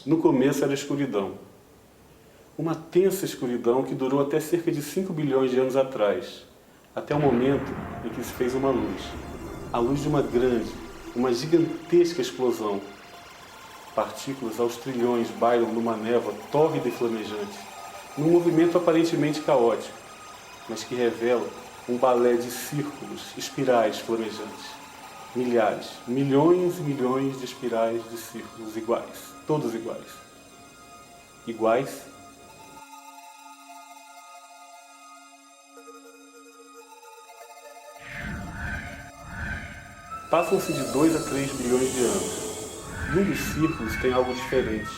No começo era escuridão. Uma tensa escuridão que durou até cerca de 5 bilhões de anos atrás, até o momento em que se fez uma luz. A luz de uma grande, uma gigantesca explosão. Partículas aos trilhões bailam numa névoa tórrida e flamejante, num movimento aparentemente caótico, mas que revela um balé de círculos, espirais flamejantes. Milhares, milhões e milhões de espirais de círculos iguais, todos iguais. Iguais? Passam-se de 2 a 3 bilhões de anos, e um dos círculos tem algo diferente.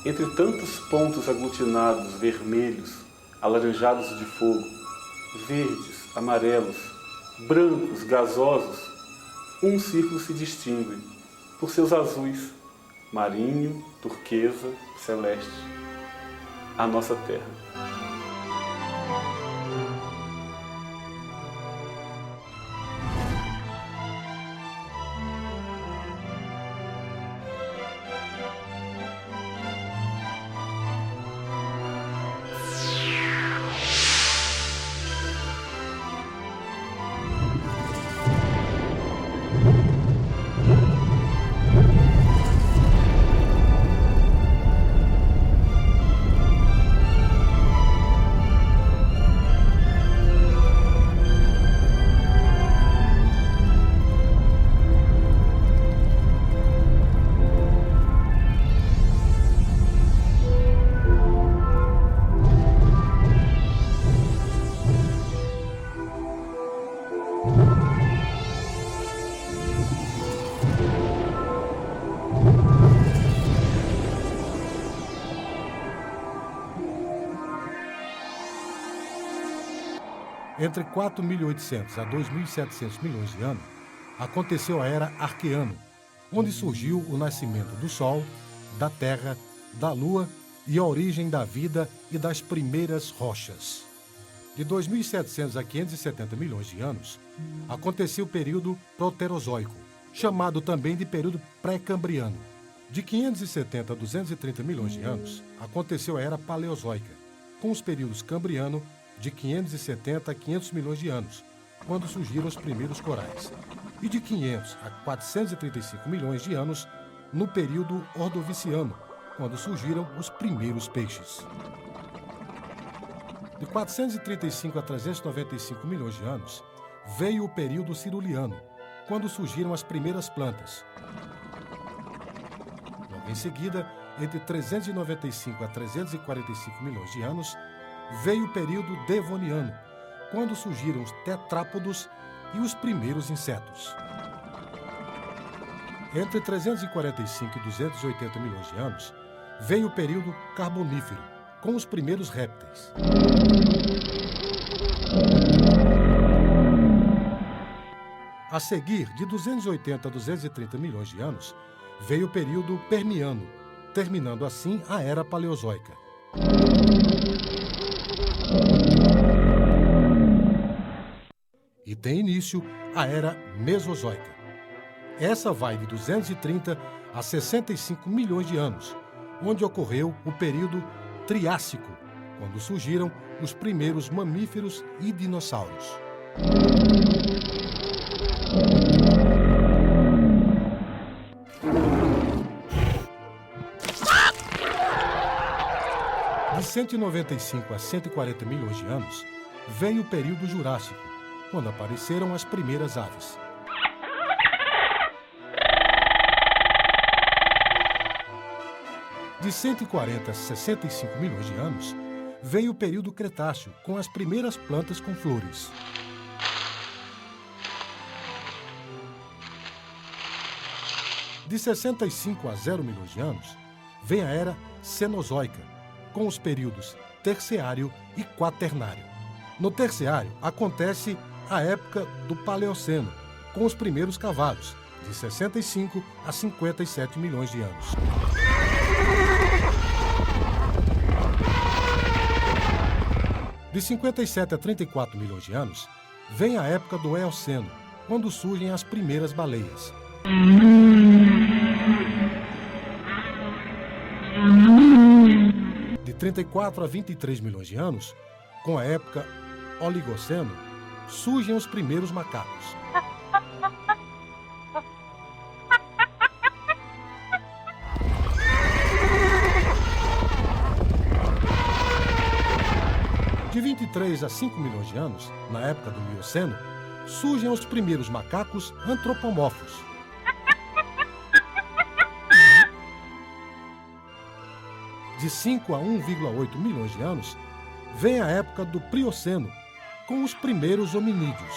Entre tantos pontos aglutinados, vermelhos, alaranjados de fogo, verdes, amarelos, brancos, gasosos, um círculo se distingue por seus azuis, marinho, turquesa, celeste. A nossa Terra. Entre 4.800 a 2.700 milhões de anos, aconteceu a Era Arqueano, onde surgiu o nascimento do Sol, da Terra, da Lua e a origem da vida e das primeiras rochas. De 2.700 a 570 milhões de anos, aconteceu o período Proterozoico, chamado também de período pré-cambriano. De 570 a 230 milhões de anos, aconteceu a Era Paleozoica, com os períodos Cambriano, de 570 a 500 milhões de anos, quando surgiram os primeiros corais, e de 500 a 435 milhões de anos, no período Ordoviciano, quando surgiram os primeiros peixes. De 435 a 395 milhões de anos, veio o período Siluriano, quando surgiram as primeiras plantas. Logo em seguida, entre 395 a 345 milhões de anos, veio o período Devoniano, quando surgiram os tetrápodos e os primeiros insetos. Entre 345 e 280 milhões de anos, veio o período Carbonífero, com os primeiros répteis. A seguir, de 280 a 230 milhões de anos, veio o período Permiano, terminando assim a Era Paleozoica. E tem início a Era Mesozoica. Essa vai de 230 a 65 milhões de anos, onde ocorreu o período Triássico, quando surgiram os primeiros mamíferos e dinossauros. De 195 a 140 milhões de anos, veio o período Jurássico, quando apareceram as primeiras aves. De 140 a 65 milhões de anos, veio o período Cretáceo, com as primeiras plantas com flores. De 65 a 0 milhões de anos, vem a Era Cenozoica, com os períodos Terciário e Quaternário. No Terciário, acontece a época do Paleoceno, com os primeiros cavalos, de 65 a 57 milhões de anos. De 57 a 34 milhões de anos, vem a época do Eoceno, quando surgem as primeiras baleias. 34 a 23 milhões de anos, com a época Oligoceno, surgem os primeiros macacos. De 23 a 5 milhões de anos, na época do Mioceno, surgem os primeiros macacos antropomorfos. De 5 a 1,8 milhões de anos, vem a época do Plioceno, com os primeiros hominídeos.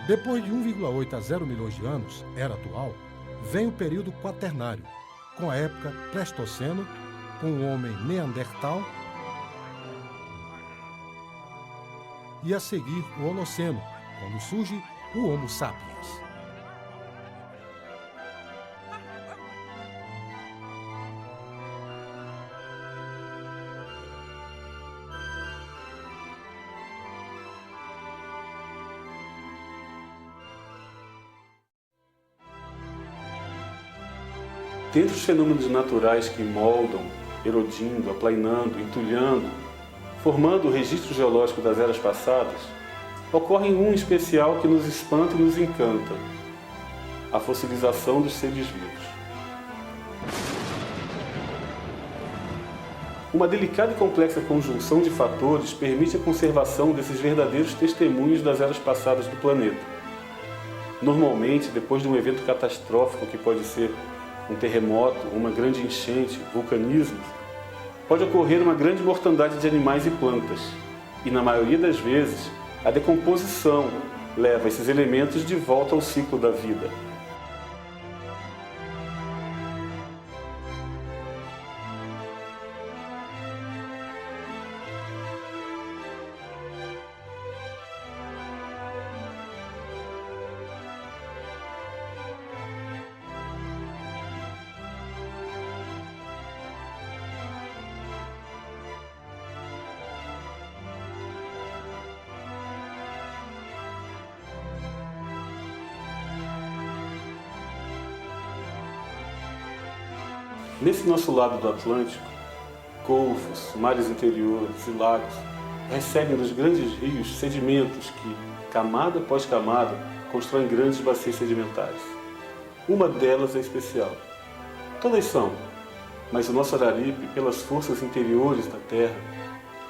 Depois de 1,8 a 0 milhões de anos, era atual, vem o período Quaternário, com a época Pleistoceno, com o homem Neandertal, e a seguir o Holoceno, quando surge o Homo sapiens. Dentre os fenômenos naturais que moldam, erodindo, aplainando, entulhando, formando o registro geológico das eras passadas, ocorre um especial que nos espanta e nos encanta: a fossilização dos seres vivos. Uma delicada e complexa conjunção de fatores permite a conservação desses verdadeiros testemunhos das eras passadas do planeta. Normalmente, depois de um evento catastrófico que pode ser um terremoto, uma grande enchente, vulcanismo, pode ocorrer uma grande mortandade de animais e plantas. E, na maioria das vezes, a decomposição leva esses elementos de volta ao ciclo da vida. Nesse nosso lado do Atlântico, golfos, mares interiores e lagos recebem dos grandes rios sedimentos que, camada após camada, constroem grandes bacias sedimentares. Uma delas é especial. Todas são, mas o nosso Araripe, pelas forças interiores da Terra,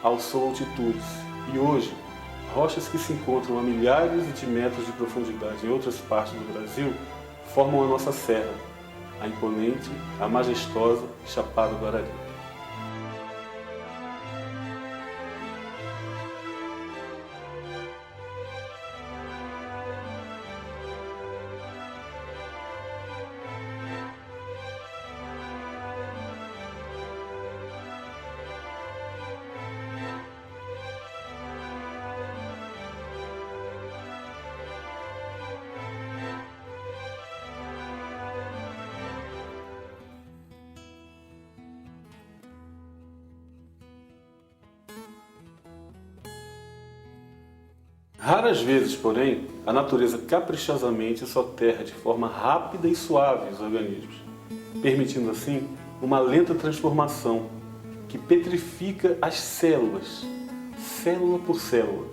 alçou altitudes e hoje, rochas que se encontram a milhares de metros de profundidade em outras partes do Brasil formam a nossa serra, a imponente, a majestosa Chapada do Araripe. Raras vezes, porém, a natureza caprichosamente soterra de forma rápida e suave os organismos, permitindo assim uma lenta transformação que petrifica as células, célula por célula,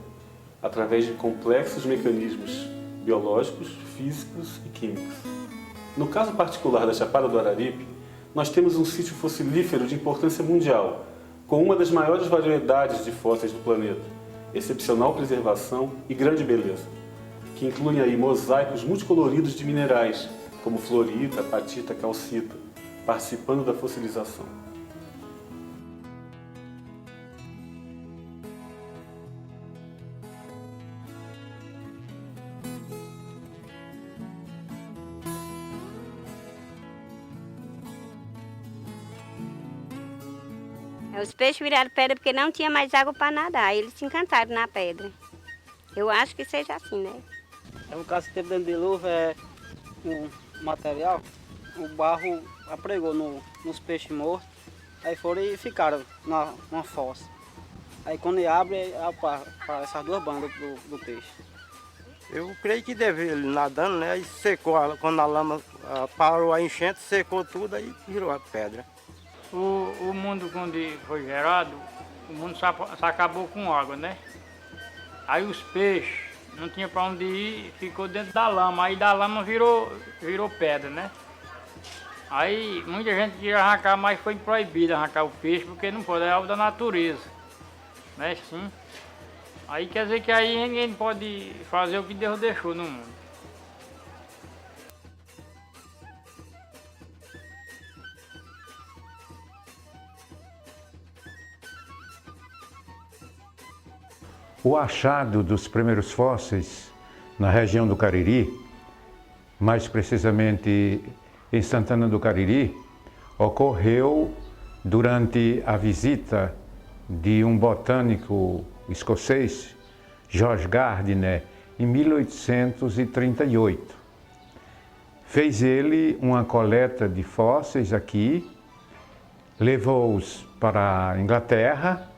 através de complexos mecanismos biológicos, físicos e químicos. No caso particular da Chapada do Araripe, nós temos um sítio fossilífero de importância mundial, com uma das maiores variedades de fósseis do planeta, excepcional preservação e grande beleza, que incluem aí mosaicos multicoloridos de minerais, como fluorita, apatita, calcita, participando da fossilização. Os peixes viraram pedra porque não tinha mais água para nadar. Eles se encantaram na pedra. Eu acho que seja assim, né? No caso que teve dentro de luva, um material, o barro apregou nos peixes mortos, aí foram e ficaram numa fossa. Aí quando ele abre, aparecem as duas bandas do peixe. Eu creio que deve ele nadando, né? Aí secou, quando a lama parou a enchente, secou tudo, aí virou a pedra. O mundo quando foi gerado, o mundo só acabou com água, né? Aí os peixes não tinha para onde ir, ficou dentro da lama. Aí da lama virou pedra, né? Aí muita gente queria arrancar, mas foi proibido arrancar o peixe, porque não pode, é algo da natureza. Né? Sim. Aí quer dizer que aí ninguém pode fazer o que Deus deixou no mundo. O achado dos primeiros fósseis na região do Cariri, mais precisamente em Santana do Cariri, ocorreu durante a visita de um botânico escocês, George Gardiner, em 1838. Fez ele uma coleta de fósseis aqui, levou-os para a Inglaterra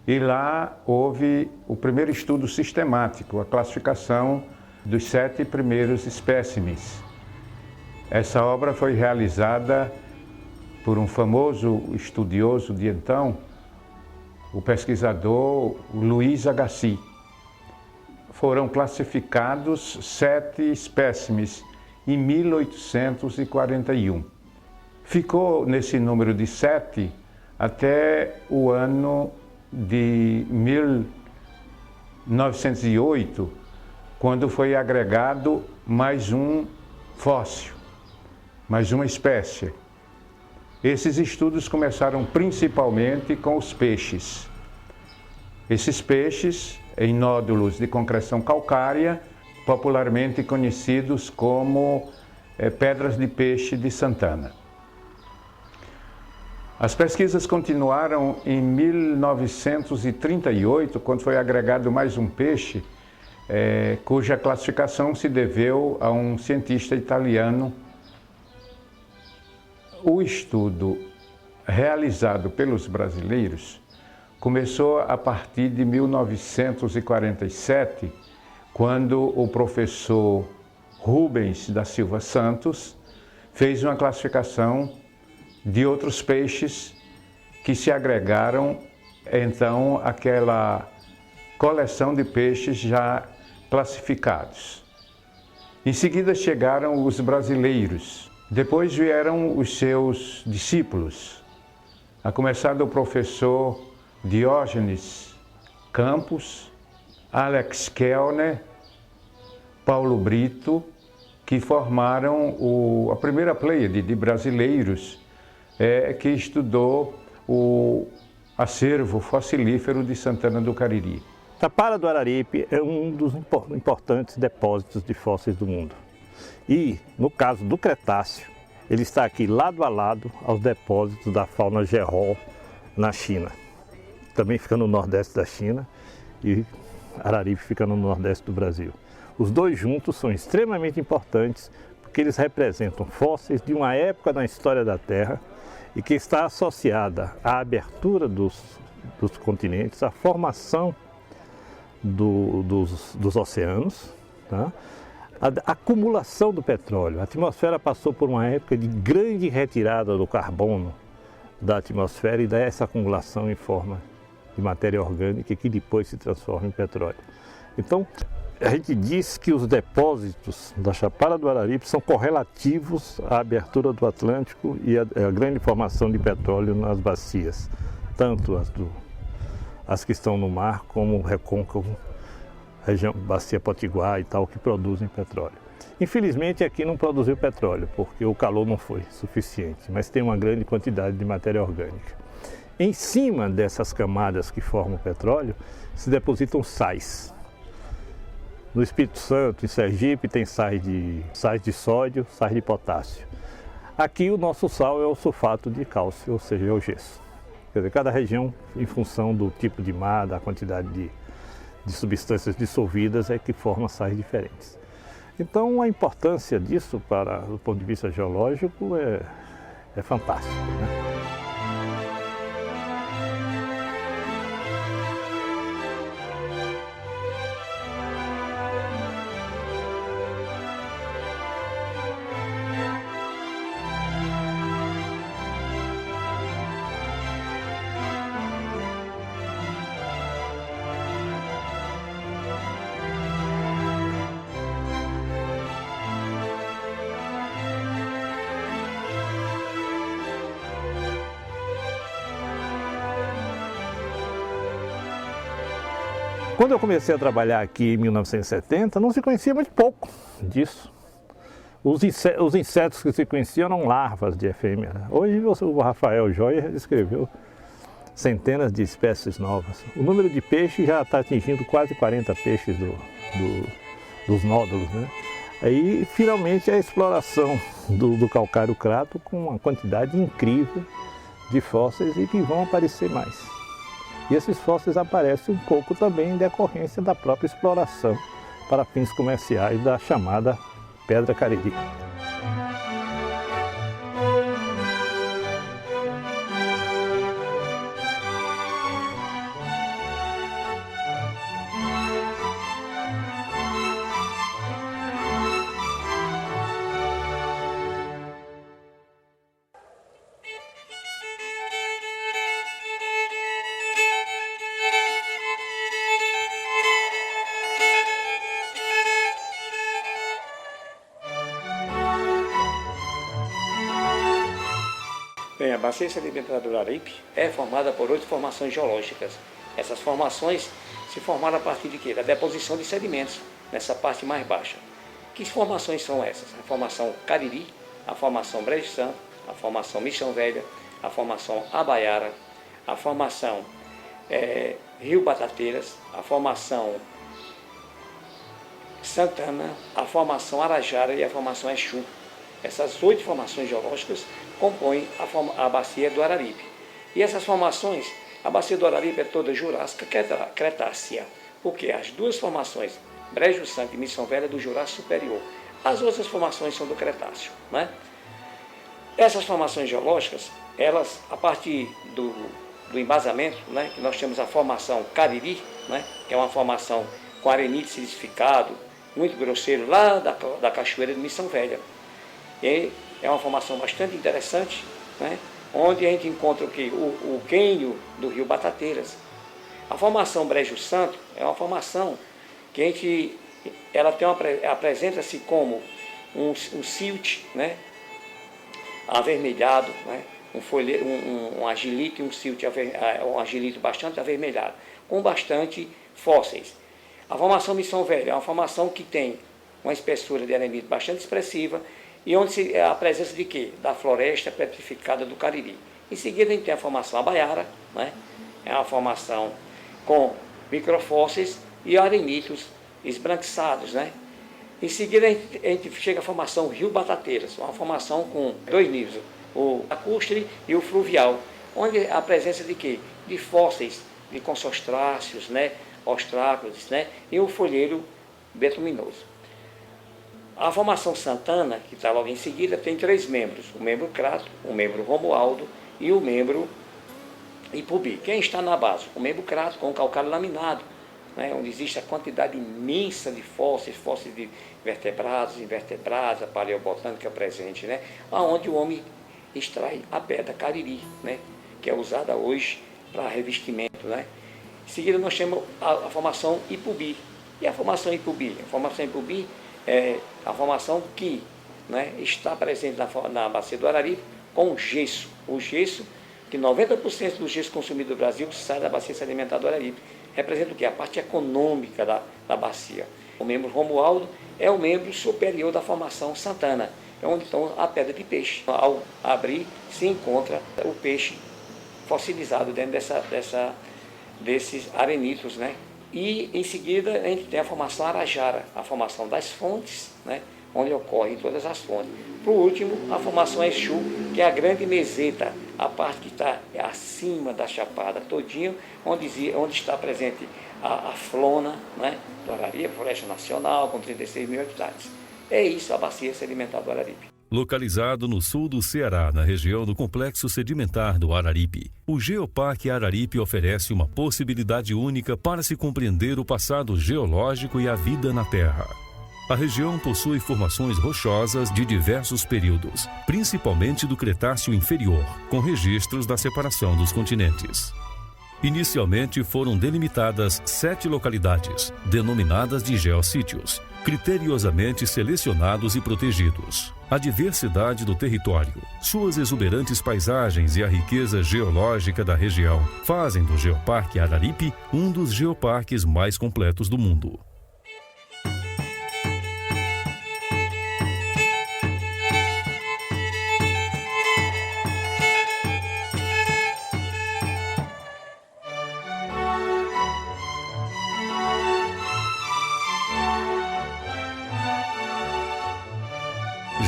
e lá houve o primeiro estudo sistemático, a classificação dos 7 primeiros espécimes. Essa obra foi realizada por um famoso estudioso de então, o pesquisador Luiz Agassiz. Foram classificados 7 espécimes em 1841. Ficou nesse número de 7 até o ano de 1908, quando foi agregado mais um fóssil, mais uma espécie. Esses estudos começaram principalmente com os peixes. Esses peixes em nódulos de concreção calcária, popularmente conhecidos como pedras de peixe de Santana. As pesquisas continuaram em 1938, quando foi agregado mais um peixe, cuja classificação se deveu a um cientista italiano. O estudo realizado pelos brasileiros começou a partir de 1947, quando o professor Rubens da Silva Santos fez uma classificação de outros peixes que se agregaram, então, àquela coleção de peixes já classificados. Em seguida chegaram os brasileiros, depois vieram os seus discípulos, a começar do professor Diógenes Campos, Alex Kellner, Paulo Brito, que formaram a primeira pleiade de brasileiros que estudou o acervo fossilífero de Santana do Cariri. Tapara do Araripe é um dos importantes depósitos de fósseis do mundo. E, no caso do Cretáceo, ele está aqui lado a lado aos depósitos da fauna Gerhol na China. Também fica no nordeste da China e Araripe fica no nordeste do Brasil. Os dois juntos são extremamente importantes porque eles representam fósseis de uma época na história da Terra e que está associada à abertura dos continentes, à formação dos oceanos, tá? A acumulação do petróleo. A atmosfera passou por uma época de grande retirada do carbono da atmosfera e dessa acumulação em forma de matéria orgânica que depois se transforma em petróleo. Então, a gente diz que os depósitos da Chapada do Araripe são correlativos à abertura do Atlântico e à grande formação de petróleo nas bacias, tanto as que estão no mar como o recôncavo, região Bacia Potiguar e tal, que produzem petróleo. Infelizmente aqui não produziu petróleo, porque o calor não foi suficiente, mas tem uma grande quantidade de matéria orgânica. Em cima dessas camadas que formam o petróleo, se depositam sais. No Espírito Santo, em Sergipe, tem sais de sódio, sais de potássio. Aqui o nosso sal é o sulfato de cálcio, ou seja, é o gesso. Quer dizer, cada região, em função do tipo de mar, da quantidade de substâncias dissolvidas, é que forma sais diferentes. Então, a importância disso, do ponto de vista geológico, é fantástica, né? Quando eu comecei a trabalhar aqui em 1970, não se conhecia muito pouco disso. Os insetos que se conheciam eram larvas de efêmera. Hoje o Rafael Joia descreveu centenas de espécies novas. O número de peixes já está atingindo quase 40 peixes dos nódulos, né? Aí, finalmente, a exploração do calcário crato com uma quantidade incrível de fósseis e que vão aparecer mais. E esses fósseis aparecem um pouco também em decorrência da própria exploração para fins comerciais da chamada Pedra Cariri. Bem, a bacia sedimentar do Araripe é formada por 8 formações geológicas. Essas formações se formaram a partir de quê? Da deposição de sedimentos, nessa parte mais baixa. Que formações são essas? A formação Cariri, a formação Brejo Santo, a formação Missão Velha, a formação Abaiara, a formação Rio Batateiras, a formação Santana, a formação Arajara e a formação Exu. Essas 8 formações geológicas compõem a bacia do Araripe. E essas formações, a bacia do Araripe é toda Jurássica Cretácea, porque as 2 formações, Brejo Santo e Missão Velha, do Jurássico Superior. As outras formações são do Cretáceo, né? Essas formações geológicas, elas, a partir do embasamento, né, que nós temos a formação Cariri, né, que é uma formação com arenite silicificado, muito grosseiro, lá da cachoeira de Missão Velha. E é uma formação bastante interessante, né? Onde a gente encontra o quê? O quênio do rio Batateiras. A formação Brejo Santo é uma formação que ela apresenta-se como um silt, né? Avermelhado, né? Um agilito e um silt, um agilito bastante avermelhado, com bastante fósseis. A formação Missão Velha é uma formação que tem uma espessura de arenito bastante expressiva, e onde a presença de quê? Da floresta petrificada do Cariri. Em seguida a gente tem a formação Abaiara, né? É uma formação com microfósseis e arenitos esbranquiçados, né? Em seguida a gente chega à formação Rio Batateiras, uma formação com 2 níveis, o lacustre e o fluvial, onde a presença de quê? De fósseis de consostráceos, né? Ostrácodes, né? E o folheiro betuminoso. A formação Santana, que está logo em seguida, tem 3 membros, o membro Crato, o membro Romualdo e o membro Ipubi. Quem está na base? O membro Crato, com o calcário laminado, né, onde existe a quantidade imensa de fósseis de vertebrados, invertebrados, a paleobotânica presente, né, onde o homem extrai a pedra Cariri, né, que é usada hoje para revestimento. Né. Em seguida nós temos a formação Ipubi. E a formação Ipubi? A formação Ipubi é a formação que, né, está presente na bacia do Araripe com gesso. O gesso, que 90% do gesso consumido no Brasil sai da bacia sedimentar do Araripe. Representa o quê? A parte econômica da bacia. O membro Romualdo é o membro superior da formação Santana, é onde estão a pedra de peixe. Ao abrir, se encontra o peixe fossilizado dentro desses arenitos, né? E, em seguida, a gente tem a formação Arajara, a formação das fontes, né, onde ocorrem todas as fontes. Por último, a formação Exu, que é a grande meseta, a parte que está acima da chapada todinha, onde está presente a flona, né, do Araripe, Floresta Nacional, com 36 mil hectares. É isso a bacia sedimentar do Araripe. Localizado no sul do Ceará, na região do Complexo Sedimentar do Araripe, o Geoparque Araripe oferece uma possibilidade única para se compreender o passado geológico e a vida na Terra. A região possui formações rochosas de diversos períodos, principalmente do Cretáceo Inferior, com registros da separação dos continentes. Inicialmente foram delimitadas 7 localidades, denominadas de geossítios, criteriosamente selecionados e protegidos. A diversidade do território, suas exuberantes paisagens e a riqueza geológica da região fazem do Geoparque Araripe um dos geoparques mais completos do mundo.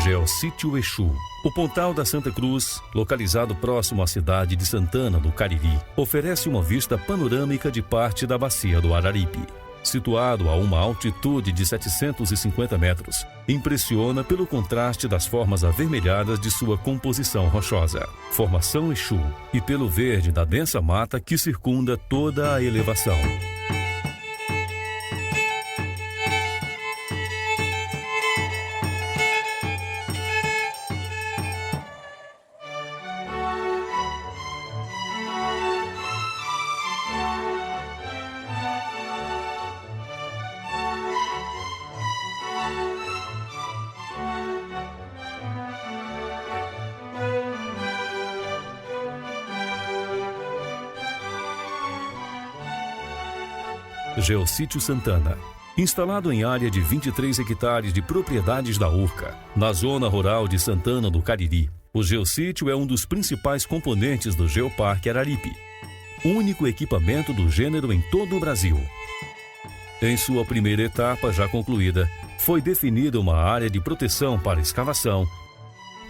Geossítio Exu. O Pontal da Santa Cruz, localizado próximo à cidade de Santana do Cariri, oferece uma vista panorâmica de parte da bacia do Araripe. Situado a uma altitude de 750 metros, impressiona pelo contraste das formas avermelhadas de sua composição rochosa, formação Exu, e pelo verde da densa mata que circunda toda a elevação. Geossítio Santana. Instalado em área de 23 hectares de propriedades da URCA, na zona rural de Santana do Cariri, o geossítio é um dos principais componentes do Geoparque Araripe, único equipamento do gênero em todo o Brasil. Em sua primeira etapa já concluída, foi definida uma área de proteção para escavação,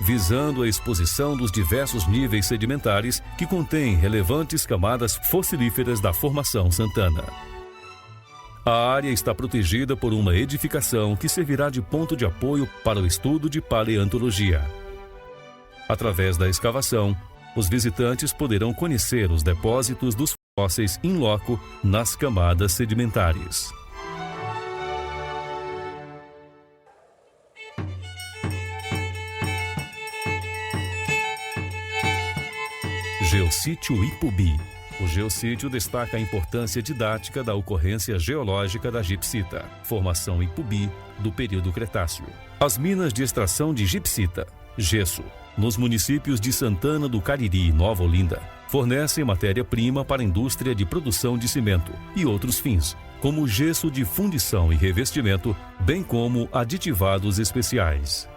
visando a exposição dos diversos níveis sedimentares que contêm relevantes camadas fossilíferas da Formação Santana. A área está protegida por uma edificação que servirá de ponto de apoio para o estudo de paleontologia. Através da escavação, os visitantes poderão conhecer os depósitos dos fósseis in loco nas camadas sedimentares. Geossítio Ipubi. O geossítio destaca a importância didática da ocorrência geológica da gipsita, formação Ipubi, do período Cretáceo. As minas de extração de gipsita, gesso, nos municípios de Santana do Cariri e Nova Olinda, fornecem matéria-prima para a indústria de produção de cimento e outros fins, como gesso de fundição e revestimento, bem como aditivados especiais.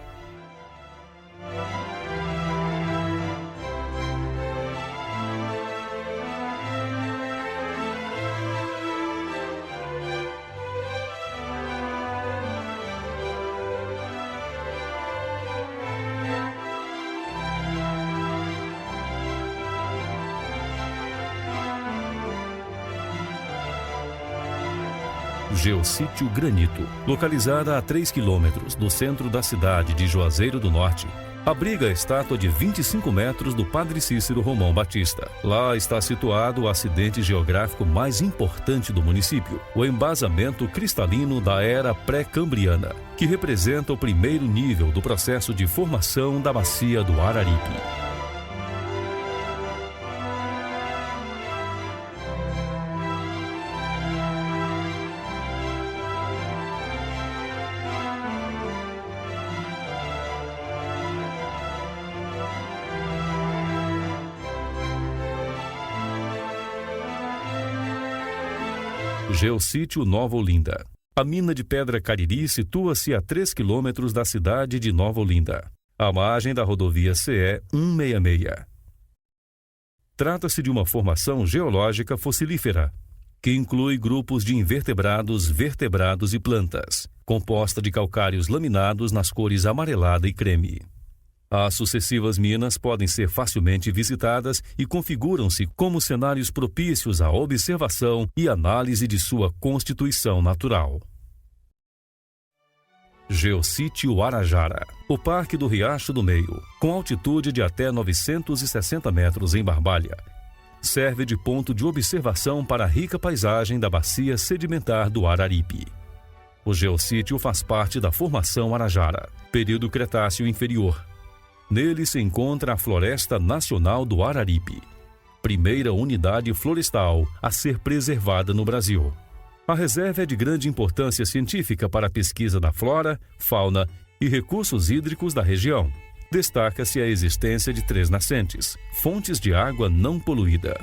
Geossítio Granito, localizada a 3 quilômetros do centro da cidade de Juazeiro do Norte, abriga a estátua de 25 metros do Padre Cícero Romão Batista. Lá está situado o acidente geográfico mais importante do município, o embasamento cristalino da era pré-cambriana, que representa o primeiro nível do processo de formação da bacia do Araripe. Geossítio Nova Olinda. A mina de pedra Cariri situa-se a 3 quilômetros da cidade de Nova Olinda, à margem da rodovia CE 166. Trata-se de uma formação geológica fossilífera, que inclui grupos de invertebrados, vertebrados e plantas, composta de calcários laminados nas cores amarelada e creme. As sucessivas minas podem ser facilmente visitadas e configuram-se como cenários propícios à observação e análise de sua constituição natural. Geossítio Arajara. O Parque do Riacho do Meio, com altitude de até 960 metros em Barbalha, serve de ponto de observação para a rica paisagem da bacia sedimentar do Araripe. O geossítio faz parte da Formação Arajara, período Cretáceo Inferior. Nele se encontra a Floresta Nacional do Araripe, primeira unidade florestal a ser preservada no Brasil. A reserva é de grande importância científica para a pesquisa da flora, fauna e recursos hídricos da região. Destaca-se a existência de 3 nascentes, fontes de água não poluída.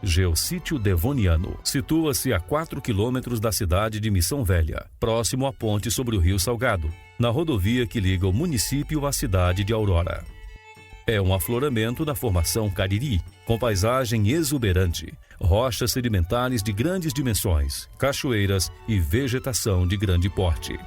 Geossítio Devoniano. Situa-se a 4 quilômetros da cidade de Missão Velha, próximo à ponte sobre o Rio Salgado, na rodovia que liga o município à cidade de Aurora. É um afloramento da formação Cariri, com paisagem exuberante, rochas sedimentares de grandes dimensões, cachoeiras e vegetação de grande porte.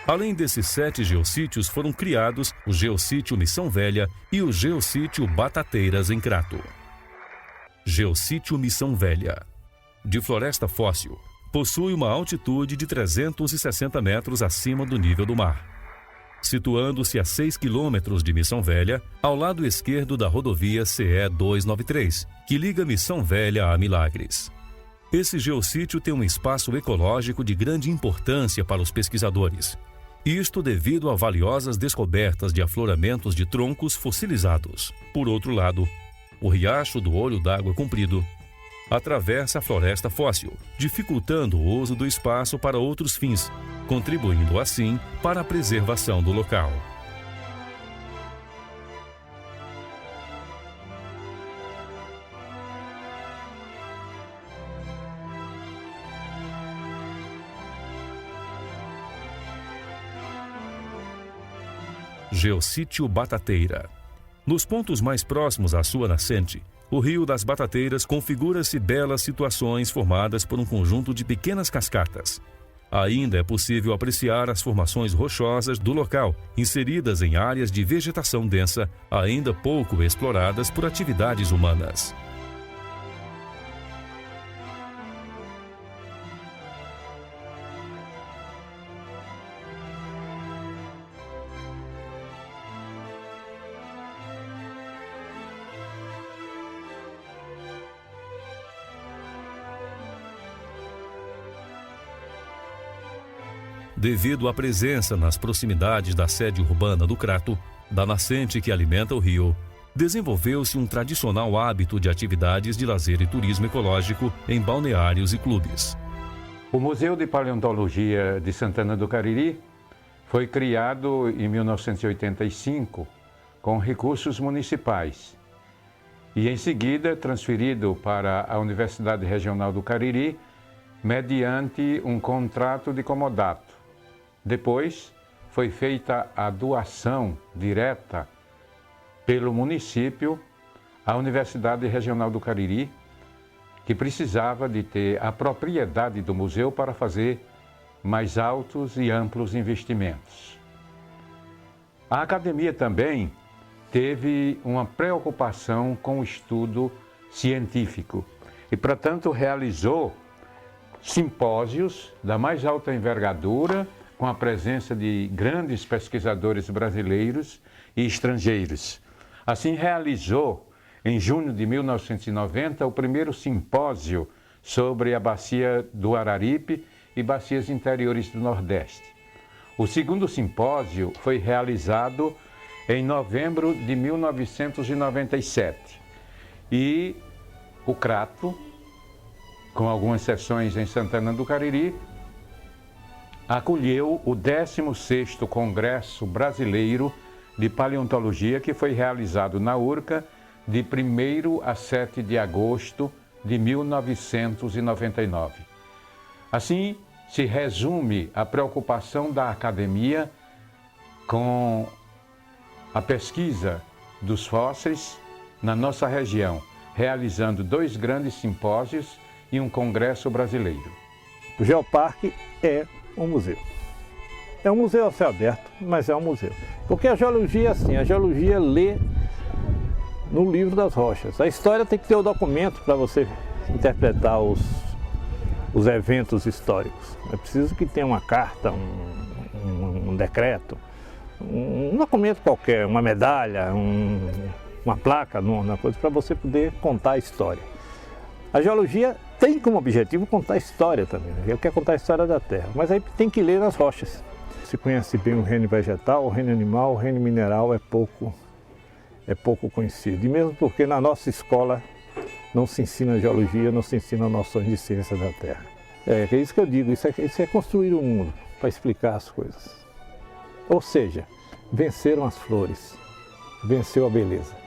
Além desses 7 geossítios, foram criados o Geossítio Missão Velha e o Geossítio Batateiras, em Crato. Geossítio Missão Velha. De floresta fóssil, possui uma altitude de 360 metros acima do nível do mar. Situando-se a 6 quilômetros de Missão Velha, ao lado esquerdo da rodovia CE 293, que liga Missão Velha a Milagres. Esse geossítio tem um espaço ecológico de grande importância para os pesquisadores. Isto devido a valiosas descobertas de afloramentos de troncos fossilizados. Por outro lado, o riacho do Olho d'Água Comprido atravessa a floresta fóssil, dificultando o uso do espaço para outros fins, contribuindo assim para a preservação do local. Geossítio Batateira. Nos pontos mais próximos à sua nascente, o Rio das Batateiras configura-se belas situações formadas por um conjunto de pequenas cascatas. Ainda é possível apreciar as formações rochosas do local, inseridas em áreas de vegetação densa, ainda pouco exploradas por atividades humanas. Devido à presença nas proximidades da sede urbana do Crato, da nascente que alimenta o rio, desenvolveu-se um tradicional hábito de atividades de lazer e turismo ecológico em balneários e clubes. O Museu de Paleontologia de Santana do Cariri foi criado em 1985 com recursos municipais e, em seguida, transferido para a Universidade Regional do Cariri mediante um contrato de comodato. Depois, foi feita a doação direta pelo município à Universidade Regional do Cariri, que precisava de ter a propriedade do museu para fazer mais altos e amplos investimentos. A academia também teve uma preocupação com o estudo científico e, portanto, realizou simpósios da mais alta envergadura, com a presença de grandes pesquisadores brasileiros e estrangeiros. Assim, realizou, em junho de 1990, o primeiro simpósio sobre a bacia do Araripe e bacias interiores do Nordeste. O segundo simpósio foi realizado em novembro de 1997. E o Crato, com algumas sessões em Santana do Cariri, acolheu o 16º Congresso Brasileiro de Paleontologia, que foi realizado na URCA de 1º a 7 de agosto de 1999. Assim, se resume a preocupação da academia com a pesquisa dos fósseis na nossa região, realizando 2 grandes simpósios e um congresso brasileiro. O Geoparque é um museu. É um museu a céu aberto, mas é um museu. Porque a geologia é assim, a geologia lê no livro das rochas. A história tem que ter o documento para você interpretar os eventos históricos. É preciso que tenha uma carta, um decreto, um documento qualquer, uma medalha, uma placa, uma coisa, para você poder contar a história. A geologia tem como objetivo contar a história também, né? Ele quer contar a história da Terra, mas aí tem que ler nas rochas. Se conhece bem o reino vegetal, o reino animal, o reino mineral é pouco conhecido. E mesmo porque na nossa escola não se ensina geologia, não se ensina noções de ciência da Terra. É isso que eu digo, isso é construir o mundo, para explicar as coisas. Ou seja, venceram as flores, venceu a beleza.